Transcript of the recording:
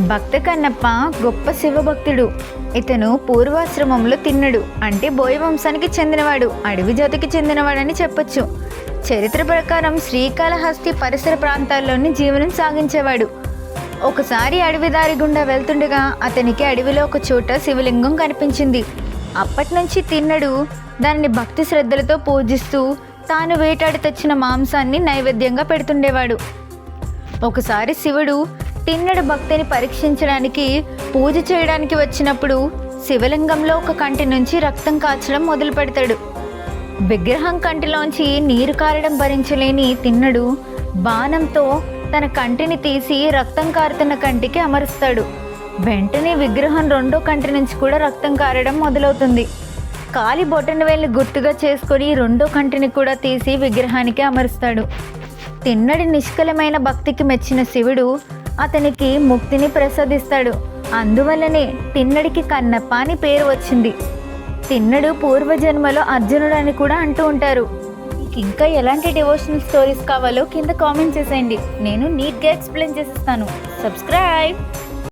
భక్త కన్నప్ప గొప్ప శివభక్తుడు. ఇతను పూర్వాశ్రమంలో తిన్నడు అంటే బోయ వంశానికి చెందినవాడు, అడవి జాతికి చెందినవాడని చెప్పొచ్చు. చరిత్ర ప్రకారం శ్రీకాళహస్తి పరిసర ప్రాంతాల్లోని జీవనం సాగించేవాడు. ఒకసారి అడవి దారి గుండా వెళ్తుండగా అతనికి అడవిలో ఒక చోట శివలింగం కనిపించింది. అప్పటి నుంచి తిన్నడు దానిని భక్తి శ్రద్ధలతో పూజిస్తూ తాను వేటాడి తెచ్చిన మాంసాన్ని నైవేద్యంగా పెడుతుండేవాడు. ఒకసారి శివుడు తిన్నడు భక్తిని పరీక్షించడానికి పూజ చేయడానికి వచ్చినప్పుడు శివలింగంలో ఒక కంటి నుంచి రక్తం కాచడం మొదలు పెడతాడు. విగ్రహం కంటిలోంచి నీరు కారడం భరించలేని తిన్నడు బాణంతో తన కంటిని తీసి రక్తం కారుతున్న కంటికి అమరుస్తాడు. వెంటనే విగ్రహం రెండో కంటి నుంచి కూడా రక్తం కారడం మొదలవుతుంది. కాలి బొటన వేలిని గుర్తుగా చేసుకొని రెండో కంటిని కూడా తీసి విగ్రహానికి అమరుస్తాడు. తిన్నడి నిష్కలమైన భక్తికి మెచ్చిన శివుడు అతనికి ముక్తిని ప్రసాదిస్తాడు. అందువల్లనే తిన్నడికి కన్నప్ప అని పేరు వచ్చింది. తిన్నడు పూర్వజన్మలో అర్జునుడు అని కూడా అంటూ ఉంటారు. ఇంకా ఎలాంటి డివోషనల్ స్టోరీస్ కావాలో కింద కామెంట్ చేసేయండి, నేను నీట్గా ఎక్స్ప్లెయిన్ చేసిస్తాను. సబ్స్క్రైబ్.